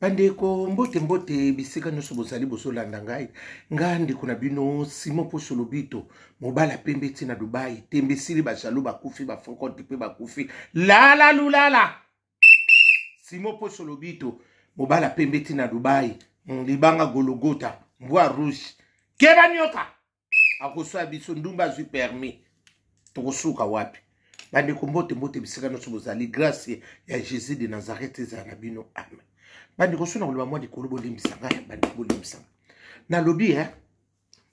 Bandeko mbote bisika nyonso bozali bozolanda ngai ngandi kuna bino Simon Poso Lobito mobala pembe tina Dubai tembesili bajalo bakufi bafonkote pe bakufi lala lulala Simon Poso Lobito mobala pembe tina Dubai libanga Gologota mbwa rouge keba nyoka akoswa biso ndumba zui permis tokosuka wapi bandeko mbote bisika nyonso bozali grâce ya Jésus de Nazareth za na bino amen. Bandi kosuna kuluba mwa dikolo bolimbisanga ya bandi bolimbisanga. Na lobi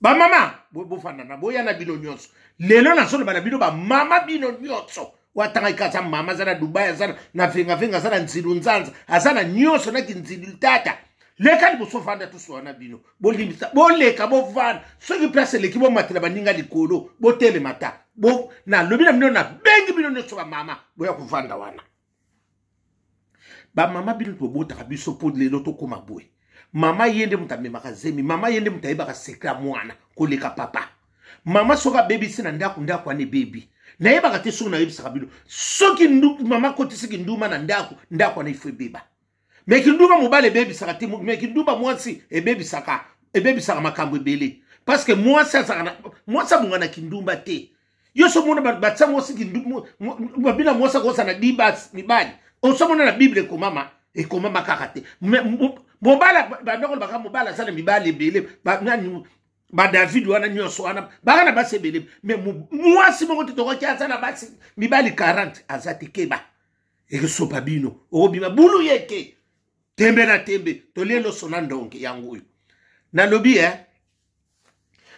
ba mama bofana na boya na bino nyonso. Lelo na solo bana bino ba mama bino nyonso. Watanga ikaza mama zana Dubai zana na venga zana nzilu nzanza. Azana nyonso na kinzilu tata. Leka ni bosofanda tuso na bino. Bolimbisa boleka bofana. Soki place leki bo matela baninga likolo botele mata. Bo na lobi na bino na bengi bino nyonso ba mama boya kuvanda wana. Ba mama bino to bota biso po lelo to koma boy mama yende mutame makazemi mama yende mutaiba ka sekra mwana koleka papa mama soka baby sina ndako ane baby na yeba ka teso na yebisa kabilo soki mama kotisi kinduma na ndako ane ifwe beba me kinduma mobale baby saka te me kinduma mwasi e baby saka makambo ebele parce que mwasa mungana kindumba te yoso mona batsa mwasi kinduma babina mwasa kosa na dibas mibali osomona na Bible ko mama e ko mama kakate mobala bandoko baka mobala sana mibali ebele ba David wana nyonso wana bana basebele mais mwasi moko toko kiasa na basi mibali 40 azati keba e sopa bino obima bulu yeke tembe na tembe tolelo sona ndonke yangu na lobi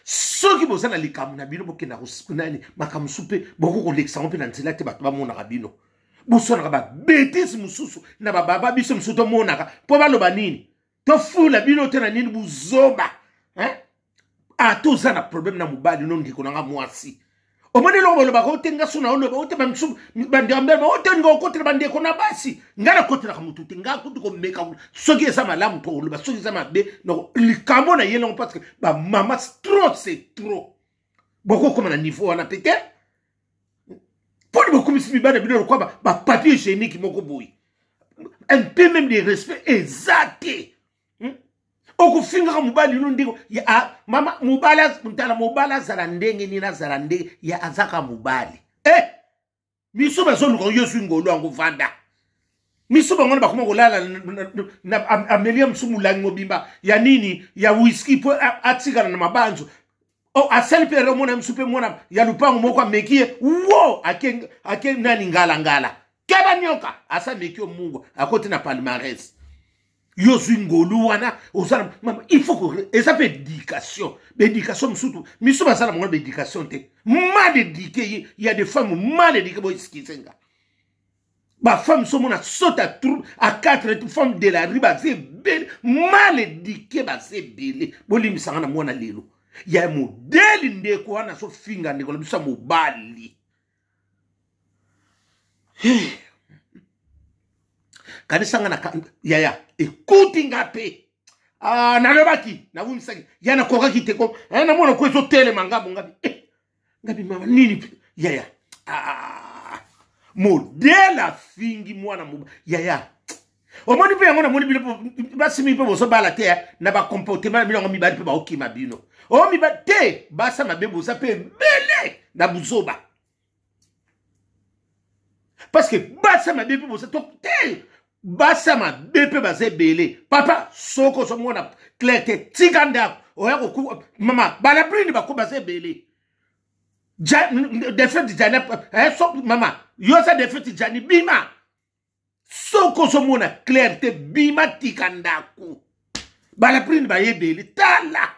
soki bozana likamu na bino bokena kusinani makamusupe boko kolekisa mpe na nzela te bato bamona bino busona ba bêtise mususu na baba biso musuto monaka po baloba nini to fula bino te na nini buzoba toza na problème na mobali no ndiko na nga mwasi omoni lo boloba ko tenga suna oloba o te bamsu bandambe o te ngo kotre bande ko na basi ngala kotre ka mutu tenga kutu ko meka soki esa malamu to oloba soki esa mabe no likamo na yelo parce que ba mama trop c'est trop boko comme na niveau wana peut-être pour le beaucoup de bana bino quoi ba papier hygiénique moko boy un peu même de respect exacté okufinga ka mobali no ndiko ya mama mobala mutala mobala zala ndenge ni na zala ndenge ya azaka mobali miso bazo luko yosu ngolo ngo vanda miso bangona bakoma kolala na Amelia Msumulangi ngobimba ya nini ya whisky po atikana na mabanzo asali pere mona msupe mona ya lupango moko mekie wo ake nani ngala keba nyoka asa mekio mungu akote na palmarès yosu ngolu wana osana mama il faut que et ça fait éducation msutu miso basala mon éducation te mal éduqué il y a des femmes mal éduquées bo iskisenga ba femme so mona sota trou à 4 femmes de la rue ba c'est belle mal éduquée ba c'est belle bolimisanga na mona lelo ya modeli ndeko wana so finga ndeko bisa mobali kanisanga na ya ekuti ngape na lobaki na wumisaki ya na koka kiteko na mona ko so tele mangabo ngapi mama nini ya modela fingi mwana ya omoni pe ngona moni bilo basimi pe boso bala te na ba comportement milongo mibali pe ba okima bino o mi te basa mabebo sa pe bele na buzoba parce que basa mabebo sa to te basa mabebe ba se bele papa soko so mona klete tiganda o ya ko mama bala brini ba ko ba se bele defete jana so mama yo sa defete jani bima soko so mona clarté bima tikandaku bala brini ba yebele tala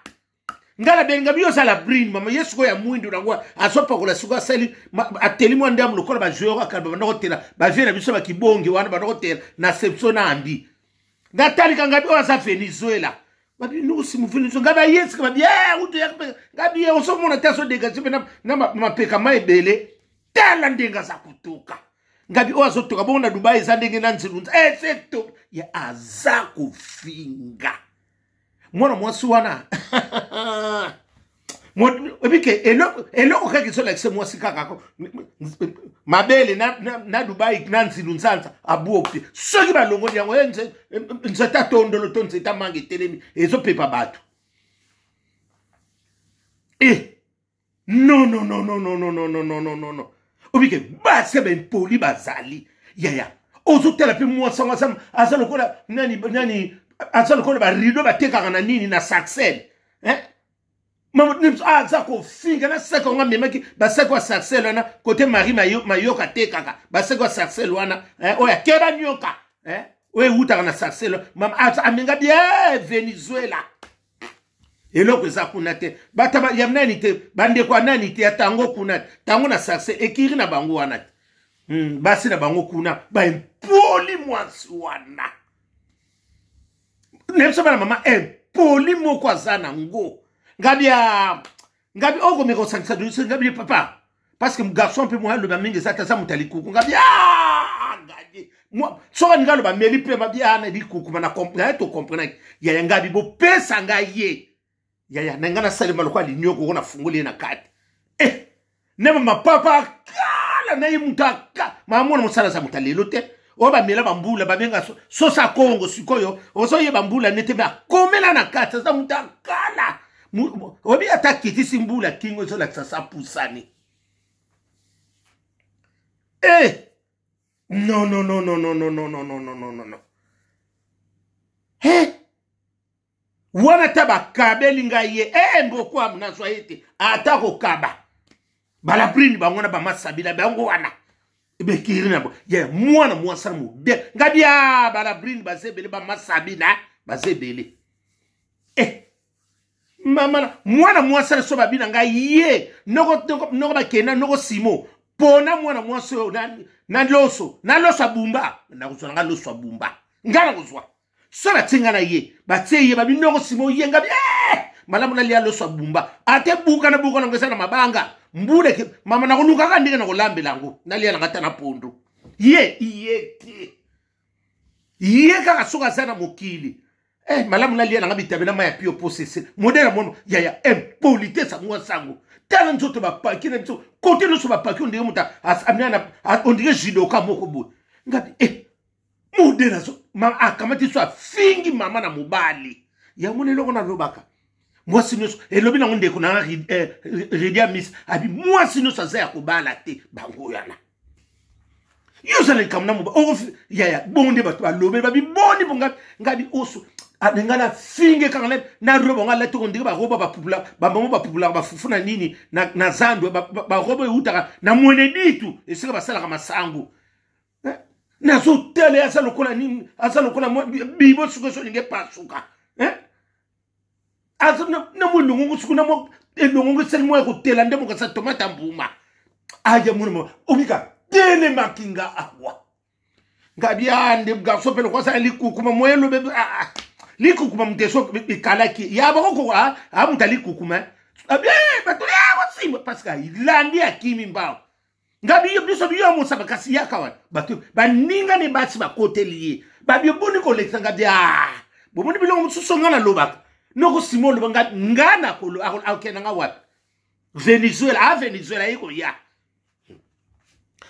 ngala benga biyo sala brin mama yesuko ya mwindu nangwa asopa kola suka sali ateli mwanda mu lokola ba joueur ka ba ndokotela ba vena biso ba kibonge wana ba ndokotela na sepso na andi ngatali kanga biyo sa Venezuela babi no si mu Venezuela ngaba yesu ka bi uto ya ngabi yo so mona taso dega sipe na mapeka maibele tala ndenga za kutoka ngabi o azotoka bona Dubai za ndenge na nzirunza seto ya azako finga mwana mwasi wana eloko kaka ezolakisa mwasi kakako mabele na dubai na nzilu nzanza abuoki soki balongoli yango nzeta tondolo to nzeta manga etelemi ezopepa bato non obike basi bempoli bazali yaya ozotala mpe mwasi yango aza lokola nani aza lokola barido batekaka na nini na saxel aza kofinga na seke onga memaki baseke wa saxel wana kote mari mayoka tekaka baseke wa saxel wana oyo akeba nyoka oyo ewutaka na saxel mama amenga bien venezuela eloko eza kuna te bata ya nani te bandeko ya nani te ya tango kuna tango na saxel ekiri na bango wana te basi na bango kuna baempoli mwasi wana nebiso bana mama empoli moko aza nango ngabi oko meko sangisa dusi ngabi papa parce que garçon pe moi le ba mingi za taza mutali kuku ngabi ngabi so nga lo ba meli pe mabi ana di kuku mana comprendre to comprendre ya ngabi bo pesa ngaye ya nanga na sale maloko ali nyoko kona funguli na kati nema mapapa kala na yimutaka mamona musala za mutalelo te oba mela bambula babenga sosa Kongo sikoyo oso ye bambula nete ba komela na kati za mutakala obi atakiti simbula kingo zo la sa pusani non wana taba kabeli ngaye mboko amnazwa ete atako kaba bala prini bangona ba masabila bango wana bekiri nabo ye mwana mwasana mude ngabia bala prini bazebele ba masabina bazebele mama mwana mwasana so babina ngaye noko bakena noko simo pona mwana mwaso na loso abumba na kuzwa nga loso abumba ngana kuzwa so batinga na ye bateye babinoko simo ye ngabi malamu na lia loso abumba ate buka na ngesa na mabanga mbule ke mama na kuluka ka ndike na kolambe lango na lia ngata na pondo ye kaka soka sana mokili malamu na lia ngabi tabela maya pio posese modela mono ya impolite sa mwa sango tala nzoto bapaki na nzoto kote loso bapaki ondike muta amina ondike jidoka moko bo ngabi modela so mama akamati so fingi mama na mobali ya mone loko na lobaka mwasi nyonso elobi nango ndeko na redia miss abi mwasi nyonso aza ya kobala te bango yana yozala likambo na moba yaya bonde bato balobe babi boni bo ngabi oso nga na finge kaka na roba nga lati kondike baroba babango bapupulaka bafufu na nini na zandwe baroba eutaka na mwene ditu esika basalaka masango nazotele aza lokola nini aza lokola bibo suko so linge pasuka aza na mulungu suku na mo elungu sel mo ekotela ndemo ka sa tomata mbuma aja muno obika tele makinga awa ngabi ande garso pelo kwa sa likukuma moyelo be likukuma mteso bikalaki ya bako mutali kukuma abi batole wasimba parce que ilandi akimi mbao ngabi biso biyo mo sabakasi yakawa batu baninga ne basi bakoteliye babi boni koleksa ngabi bomoni bilongo mususo ngana lobaka noko simolo ngana kolo akena nga wat Venezuela iko ya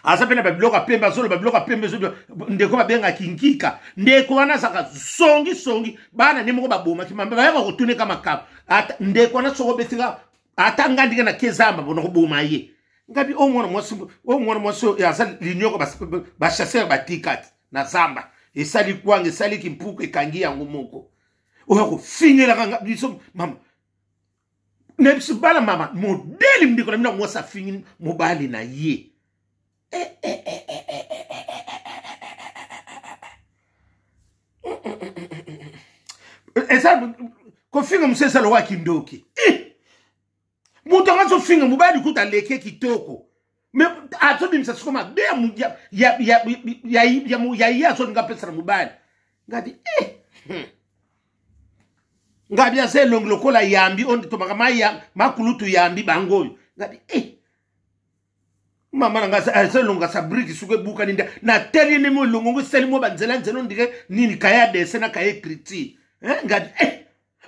asa pena babiloka pemba zolo babiloka pembe zolo ndeko babenga kinkika ndeko wana saka songi bana nemoko baboma kimamba bayaka kotune kama kapa ata ndeko wana soko betinga ata ngandika na kezamba bono koboma ye ngabi omwana mwasi asa linyoko ba chasser batikati na zamba esali kwanga esali kimpuku ekangi yango moko oya ko finira kanga biso mama nebiso bala mama modeli mdiko na mina mwasa fingi mobali na ye esa ko finga msesa lo wakindoki muto ngazo finga mobali kuta leke kitoko me ato bimsa sikoma be ya so ngapesa mobali ngati ngabi ase lokola yambi on to makamaya makulutu yambi bangoyo ngabi mama ngasa ase longa sa briki suke buka ninda na teli ne mo longo seli mo banzela nzelo ndike nini kaya dese na kaya kriti ngabi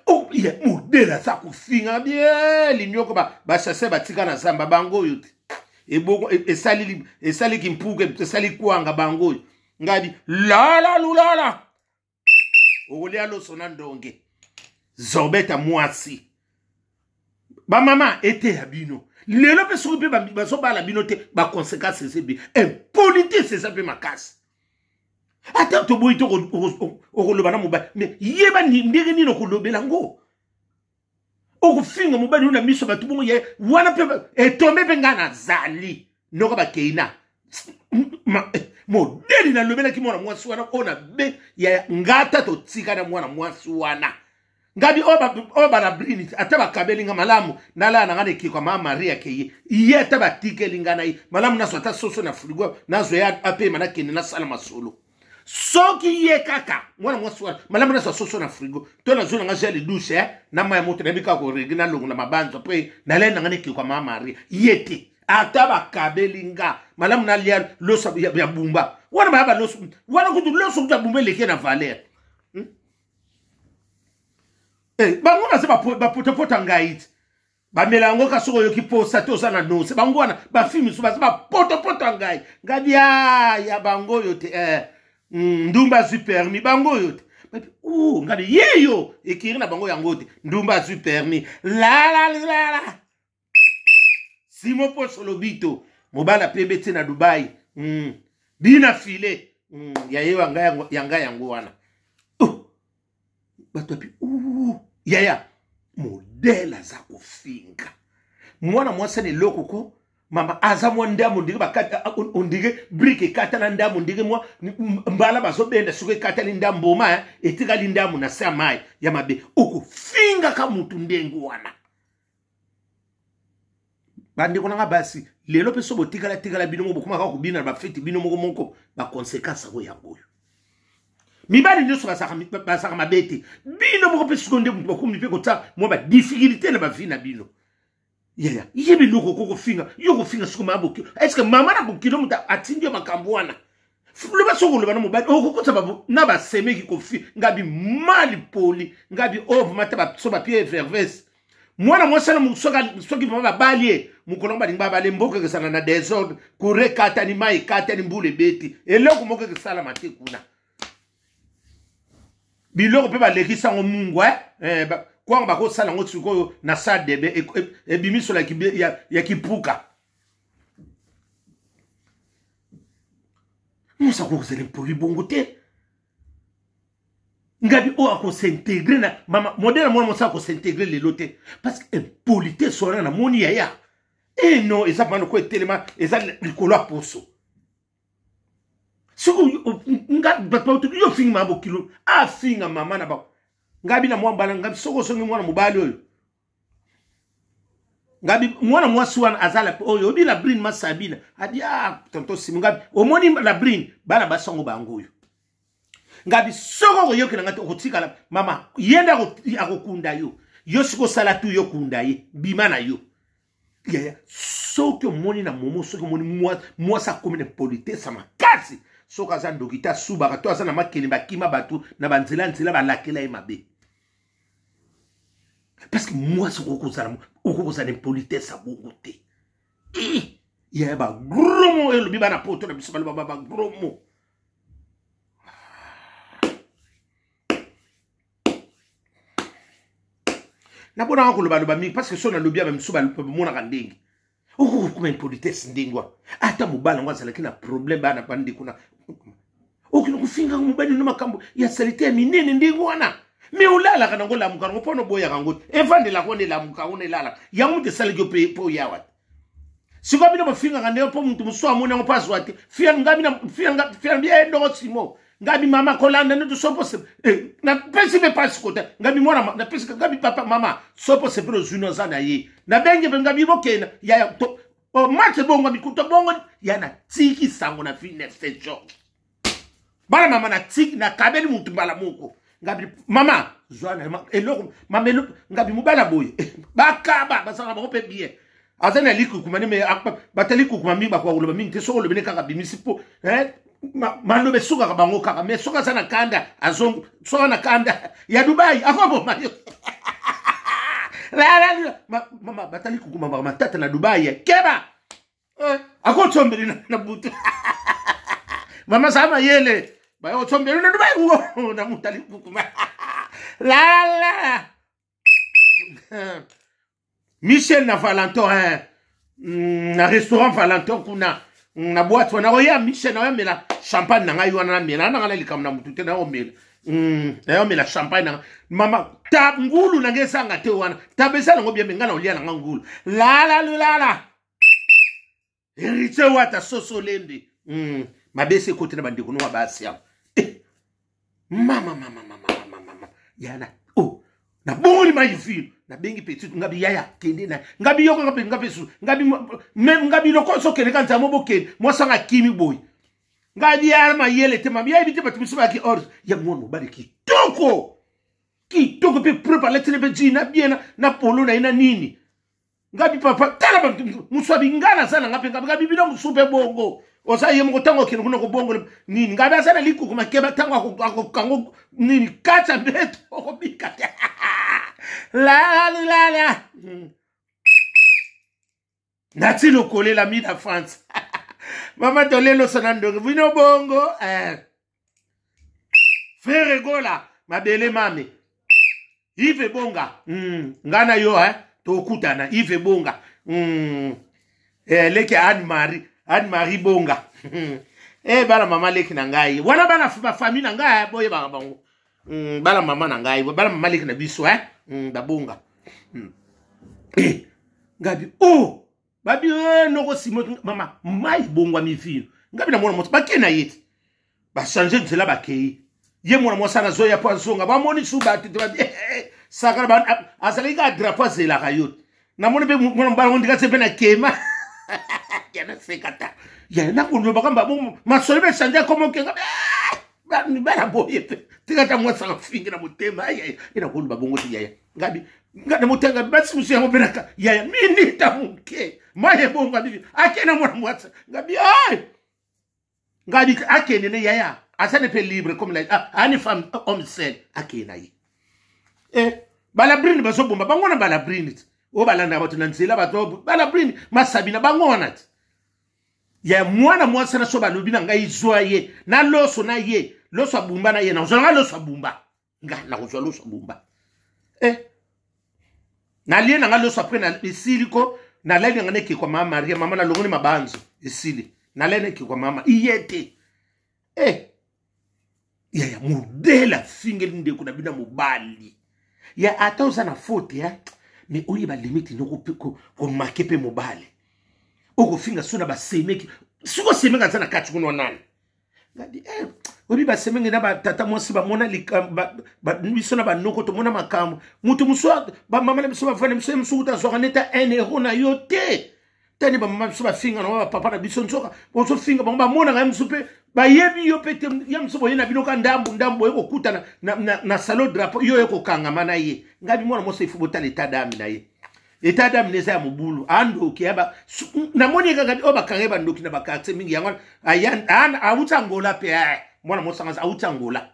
oh ya modela sa kufinga bien linyoko ba chasser batika na samba bango yote ebongo esali kimpuke esali kwanga bango ngadi la lulala okolia loso na ndonge zobeta mwasi ba mama ete ya bino lelo pe soki pe bazobala bino te ba conséquences sebi impunité c'est ça pe makasi ata to boyi to okoloba na mobali mais yeba ndenge nini okolobela ngo okufinga mobali una miso batu bongo ye wana pe etombe pe ngana zali noko ba keina modeli na lobela ki mwana mwasi wana ona be ya ngata to tika na mwana mwasi wana ngabi oba na brini ataba kabelinga malamu nala na ngane ki kwa mama Maria ke ye ataba tikelinga na malamu naso ata soso na frigo nazo ya ape manake na sala masolo soki ye kaka mwana mwasi wana malamu naso soso na frigo to na zona ngajali douche na maya moto na bika ko regina longo na mabanzo pe na lena ngane ki kwa mama Maria yete ataba kabelinga malamu na lia loso ya bumba wana baba loso wana kutu loso ya bumba leke na valeur bango na se ba potopota ngaiti ba melango ka soko yoki posta to sana no se bango na ba film so ba potopota ngai ngadi ya bango yote ndumba super mi bango yote ngadi yeyo ekiri na bango yango yote ndumba super mi la simo po solo bito mobala pebete na Dubai bina file ya yewa ngaya yango wana batopi yaya modela za kufinga mwana mwasa ni loko ko mama aza mwanda mundige bakata ondige brique kata na ndamu ndige mwa mbala bazobenda suke kata linda mboma etika linda mu na samai ya mabe ukufinga ka mutu ndengu wana bandi kona basi lelo peso botikala tikala bino mo bokuma ka kubina ba feti bino moko ba conséquence ko yango mibali nyoso basaka mabete bino moko pe seconde bakumi pe kota mo ba difficulté na ba vie na bino yaya yebi loko koko finga yoko finga siko maboki est-ce que mama na bokilo muta atindio makambo wana le ba soko le bana mobali okokota babu na ba semeki ko fi ngabi mali poli ngabi ovo mata ba so ba pied verves mwana mwasana musoka soki mama balie mukolomba ndimba bale mboka ke sana na désordre kure kata ni mai kata ni mbule beti eloko moko ke sala mate kuna biloko pe balekisa ngo mungu kwa ba ko sala ngo tsuko na sa debe ebimiso la ya kipuka musa ko zele poli bongo te ngabi o ako s'intégrer na mama modèle mo musa ko s'intégrer le lote parce que impolité sora na moni ya non eza bana ko telema eza likolo aposo soko nga bato yo finga mabo kilo a finga mama na ba ngabi na mwambala ngabi soko songi mwana mobali oyo ngabi mwana mwasi wana azala oyo obi la brin masabina adi tonto simu ngabi omoni la brin bana basango bango oyo ngabi soko ko yoke ngati okotika mama yenda akokunda yo siko sala tu yo kunda ye bimana yo yaya soko moni na momo soko moni mwasa komine politesse makasi soka za ndokita suba to aza na makeli bakima batu na banzela balakela e mabe parce que moi ce ko za ne politesse bongo te ya ba gromo elo biba na poto na biso ba gromo na bona ko loba loba mi parce que sona lobia même suba le mona kandingi comme une politesse ndingwa ata mobala ngwa lakini na problème bana bandi kuna okino kufinga mobali no makambo ya salite minene ndingwa na me ulala kana ngola mukano pono boya kango evande la kone la mukano lala ya mute salike po yawa siko bino bafinga ngane po muntu muso amone ngo password fian bien ndo simo ngabi mama kolanda ndo so possible na pesi me passe kota ngabi mwana na pesi ngabi papa mama so possible zuno zana yi na benge ngabi bokena ya to o match bongo bikuto bongo yana tiki sango na fin next job bala mama na tiki na kabeli muntu bala moko ngabi mama zwana eloko mama eloko ngabi mubala boye bakaba basanga ba pe bien azana liku kumani me batali ku kumami ba kwa uloba mingi te so ulobene kaka bimisipo malobe suka ka bango kaka mais soka sana kanda azong soka na kanda ya Dubai akobo mayo la mama batali kukuma matata na Dubai keba akotombeli na butu mama sama yele ba otombeli na Dubai na mutali kukuma la Michel na Valentin na restaurant Valentin kuna na boîte wana oya Michel na mela champagne na ngai wana na mela na ngala likam na mutute na omela na mela champagne na mama ta ngulu na ngesa ngate wana ta besa ngo bien ngala olia na ngulu la erite wata sosolende mabese kote na bandiko no basi ya mama yana na boni mayifi na bengi petit ngabi yaya kende na ngabi yoko ngabi su ngabi loko so kene kan tamo boken mo sanga kimi boy ngabi ya ma yele te ma biya bi te batisu ba ki or ya mono bari kitoko pe prepare tele bejina bien na polo na ina nini ngabi papa tala ba muswabi ngana sana ngabi bino musupe bongo osa yemo tango kene kuno ko bongo nini ngabi asana liku kuma keba tango ako kango nini kacha beto ko bikata la nati lokole la mi da France mama tolelo sonando vino bongo frère gola mabele mame Yves bonga ngana yo to kutana Yves bonga leke Anne Marie bonga bala mama leke na ngai wana bana famille na ngai boye ba bango bala mama na ngai bala mama leke na biso babonga ngabi babi no ko simo mama mai bongwa mifino ngabi na mwana moto bakena yeti ba changer nzela bakei ye mwana mo sana zoya po zonga ba moni suba tete ba sakala ba azali ka drapeau zela kayot na moni be mwana mbala ndika sepe na kema yana sekata yana ko no bakamba bo masole be changer comme que ni bana boye tikata mwasa fingira mutema ina ko babongo tiyaya ngabi ngada mutenga basi musi yango benaka yaya mini tamuke maye bonga bibi akena mwana mwasa ngabi ngabi akene ne yaya asane pe libre comme la ani femme homme seul akena yi balabrini baso bomba bangona balabrini o balanda batu nanzela batu balabrini masabina bangona ya mwana mwasa na so balobi na ngai zoye na loso na ye loso abumba na ye na zonga loso abumba na ko loso abumba na lie na loso après na isiliko na lene ngane ki kwa mama Maria mama na longoni mabanzo isili na lene ki kwa mama iyete ya modela fingeli ndeko na bina mobali ya ata uzana faute mais oyi ba limite no ko makepe mobali oko finga suna ba semeki suko semeka sana kati kuno nani ngadi obi ba semenge na ba tata mwasi ba mona likamba ba bisona ba noko to mona makamu mutu muswa ba mama na biso ba fane mse msuta so kaneta 1 euro na yote tani ba mama biso ba finga na ba papa na biso nsoka bonso finga ba mona nga msupe ba yebi yo pete ya msupo yena binoka ndambo eko kuta na salon drapeau yo eko kanga mana ye ngadi mona moso ifu botala etat d'âme na ye etat d'âme neza ya mobulu ando kiaba na moni kaka oba kangeba ndoki na bakatse mingi yango ayan awuta ngola pe mwana mosanga awuta ngola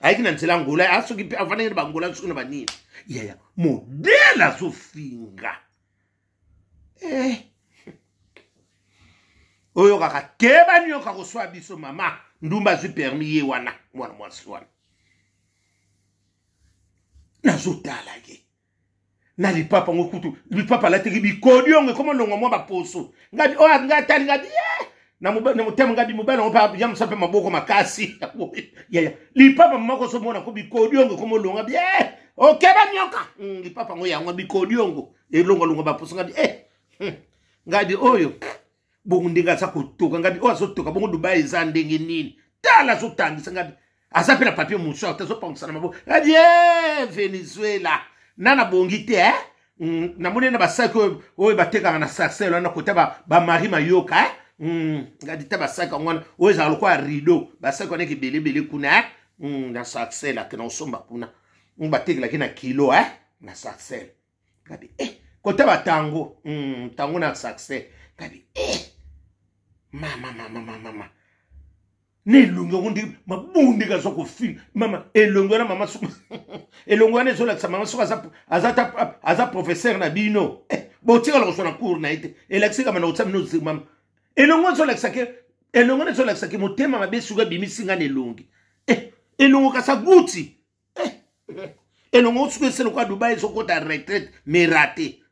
ayiki na nzela ngola asoki pe avana ba ngola suna ba nini yaya modela sofinga oyo kaka keba nyo kako swa biso mama ndumba zu permis ye wana mwana mwaswana nazotala ye na lipapa ngokutu lipapa la teki bikodionge komo longo mwa baposo ngabi ngatali ngabi na mutema ngabi mubana ngopa ya msape maboko makasi ya lipapa mmako so mona ko bikodionge komo longo ngabi okeba nyoka lipapa ngo yango bikodiongo longo baposo ngabi ngabi oyo bongo ndinga sa kutoka ngabi azotoka bongo Dubai za ndenge nini tala zo tangisa ngabi asapela papier mouchoir tazo pangsana maboko ngabi Venezuela nana bongite na mone na basaki oyo bateka na sakselo na kota ba mari mayoka ngadi ta basaki ngwana oyo za lokwa rideau basaki oneki belebele kuna na saksela ke na somba kuna bateka kina kilo na saksel ngadi kota batango tango na saksel ngadi mama ne lungo ngundi mabundi ka soko film mama elongo na mama suku elongo na zola mama suku aza professeur na bino botika lo sona cours na ite elakisi kama na utsamino mama elongo zola kisake elongo na zola kisake motema mabesuka bimisinga ne longi elongo kasa guti elongo suku selo kwa Dubai soko ta retraite mais raté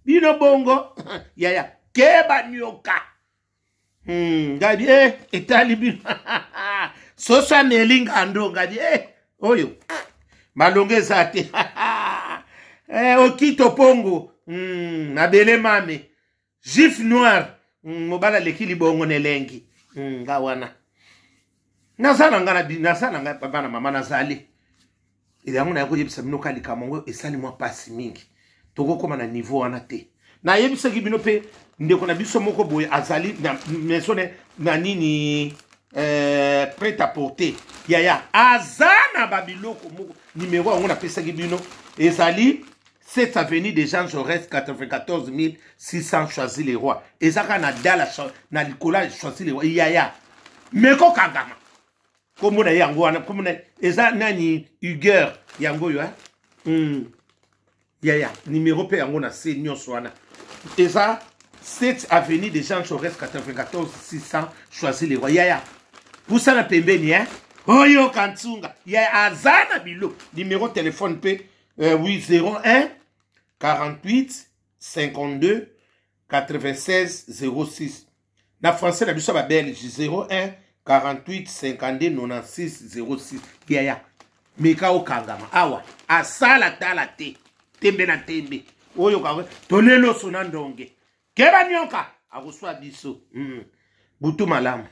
bino bongo yaya keba nyoka ngadi etali bino sosa nelinga ndo ngadi oyo malongeza te okito pongo nabele mame gif noir mobala lekili bongo nelengi ngawana nasana ngana papa na mama nazali ile yangu na yako yebisa bino kali kamongo esali mwa pasi mingi toko koma na niveau wana te na yebisa ki bino pe ndeko na biso moko boye azali na mesone na nini prêt à porter yaya azana babiloko moko numéro on a pesa ki bino ezali 7 avenue des Jean Jaurès 94 600 choisi les rois ezaka na dala na likola choisi les rois yaya meko kangama komona yango wana komona eza nani Uger yango yo yaya numéro pe yango na se nyonso wana eza 7 avenue des Jean Jaurès 94 600 choisi les rois yaya poussa na pembeni oyo kantunga yaya azana bilo numéro téléphone pe 801 48 52 96 06 na français na biso ba belge 01 48 52 96 06 yaya meka okangama awa asala tala te tembe na tembe oyo ka tonelo sona ndonge keba nyoka akuswa biso butu malamu